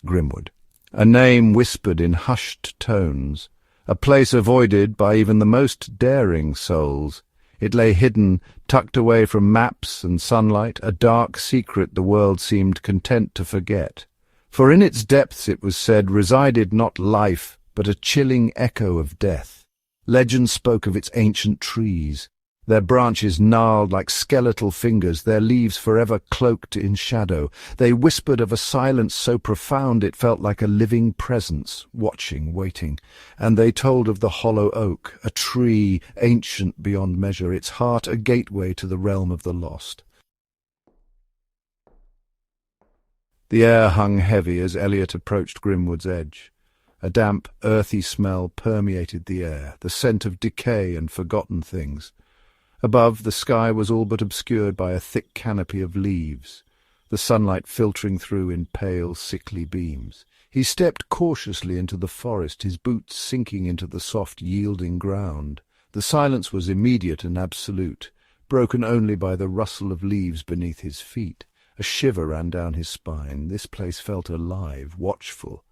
Grimwood. A name whispered in hushed tones, a place avoided by even the most daring souls. It lay hidden, tucked away from maps and sunlight, a dark secret the world seemed content to forget. For in its depths, it was said, resided not life, but a chilling echo of death. Legend spoke of its ancient trees, their branches gnarled like skeletal fingers, their leaves forever cloaked in shadow. They whispered of a silence so profound it felt like a living presence, watching, waiting. And they told of the hollow oak, a tree ancient beyond measure, its heart a gateway to the realm of the lost. The air hung heavy as Elliot approached Grimwood's edge. A damp, earthy smell permeated the air, the scent of decay and forgotten things. Above, the sky was all but obscured by a thick canopy of leaves, the sunlight filtering through in pale, sickly beams. He stepped cautiously into the forest, his boots sinking into the soft, yielding ground. The silence was immediate and absolute, broken only by the rustle of leaves beneath his feet. A shiver ran down his spine. This place felt alive, watchful.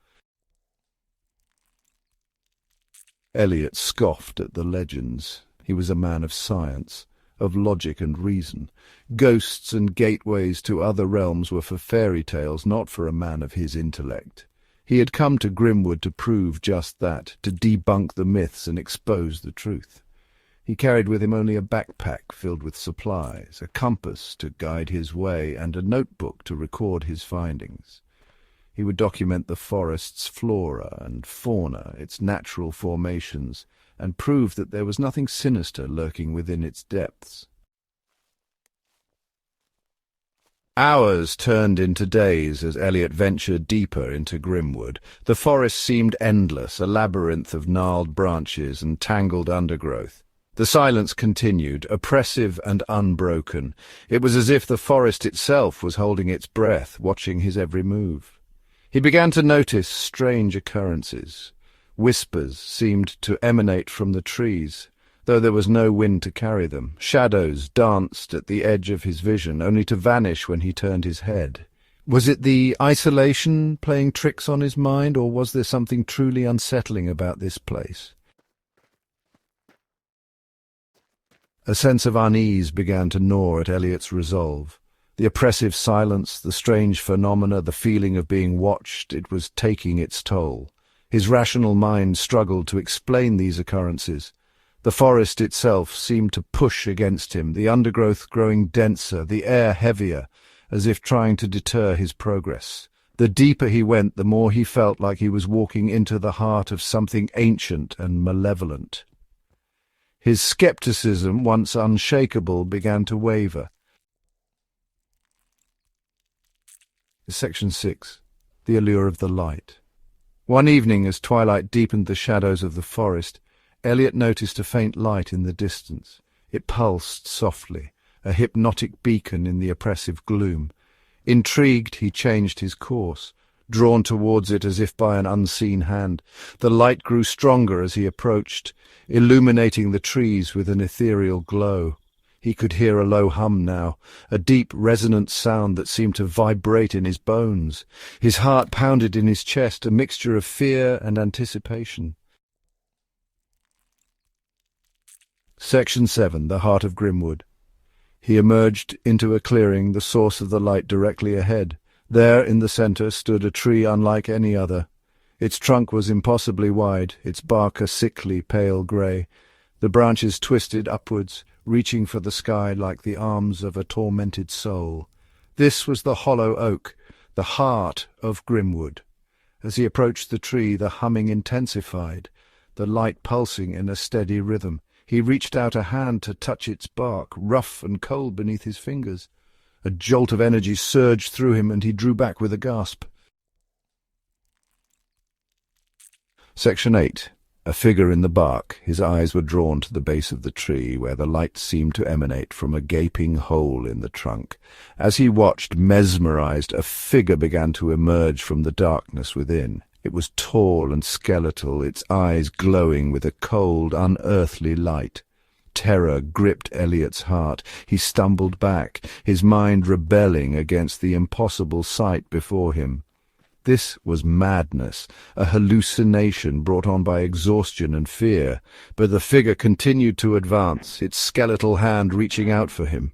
Elliot scoffed at the legends. He was a man of science, of logic and reason. Ghosts and gateways to other realms were for fairy tales, not for a man of his intellect. He had come to Grimwood to prove just that, to debunk the myths and expose the truth. He carried with him only a backpack filled with supplies, a compass to guide his way, and a notebook to record his findings. He would document the forest's flora and fauna, its natural formations, and prove that there was nothing sinister lurking within its depths. Hours turned into days as Elliot ventured deeper into Grimwood. The forest seemed endless, a labyrinth of gnarled branches and tangled undergrowth. The silence continued, oppressive and unbroken. It was as if the forest itself was holding its breath, watching his every move. He began to notice strange occurrences. Whispers seemed to emanate from the trees, though there was no wind to carry them. Shadows danced at the edge of his vision, only to vanish when he turned his head. Was it the isolation playing tricks on his mind, or was there something truly unsettling about this place? A sense of unease began to gnaw at Elliot's resolve. The oppressive silence, the strange phenomena, the feeling of being watched, it was taking its toll. His rational mind struggled to explain these occurrences. The forest itself seemed to push against him, the undergrowth growing denser, the air heavier, as if trying to deter his progress. The deeper he went, the more he felt like he was walking into the heart of something ancient and malevolent. His skepticism, once unshakable, began to waver. Section 6. The Allure of the Light. One evening, as twilight deepened the shadows of the forest, Elliot noticed a faint light in the distance. It pulsed softly, a hypnotic beacon in the oppressive gloom. Intrigued, he changed his course, drawn towards it as if by an unseen hand. The light grew stronger as he approached, illuminating the trees with an ethereal glow. He could hear a low hum now, a deep, resonant sound that seemed to vibrate in his bones. His heart pounded in his chest, a mixture of fear and anticipation. Section 7. The Heart of Grimwood. He emerged into a clearing, the source of the light directly ahead. There, in the centre, stood a tree unlike any other. Its trunk was impossibly wide, its bark a sickly, pale grey. The branches twisted upwards, reaching for the sky like the arms of a tormented soul. This was the hollow oak, the heart of Grimwood. As he approached the tree, the humming intensified, the light pulsing in a steady rhythm. He reached out a hand to touch its bark, rough and cold beneath his fingers. A jolt of energy surged through him, and he drew back with a gasp. Section 8. A figure in the bark. His eyes were drawn to the base of the tree, where the light seemed to emanate from a gaping hole in the trunk. As he watched, mesmerized, a figure began to emerge from the darkness within. It was tall and skeletal, its eyes glowing with a cold, unearthly light. Terror gripped Elliot's heart. He stumbled back, his mind rebelling against the impossible sight before him. This was madness, a hallucination brought on by exhaustion and fear, but the figure continued to advance, its skeletal hand reaching out for him.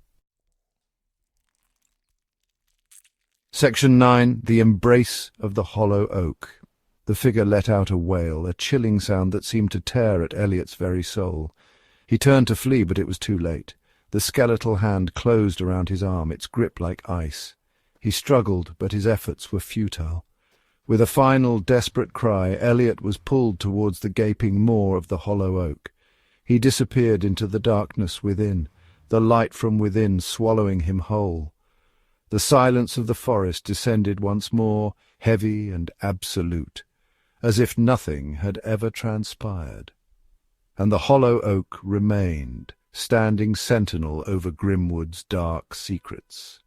Section 9. The Embrace of the Hollow Oak. The figure let out a wail, a chilling sound that seemed to tear at Elliot's very soul. He turned to flee, but it was too late. The skeletal hand closed around his arm, its grip like ice. He struggled, but his efforts were futile. With a final, desperate cry, Elliot was pulled towards the gaping maw of the hollow oak. He disappeared into the darkness within, the light from within swallowing him whole. The silence of the forest descended once more, heavy and absolute, as if nothing had ever transpired. And the hollow oak remained, standing sentinel over Grimwood's dark secrets.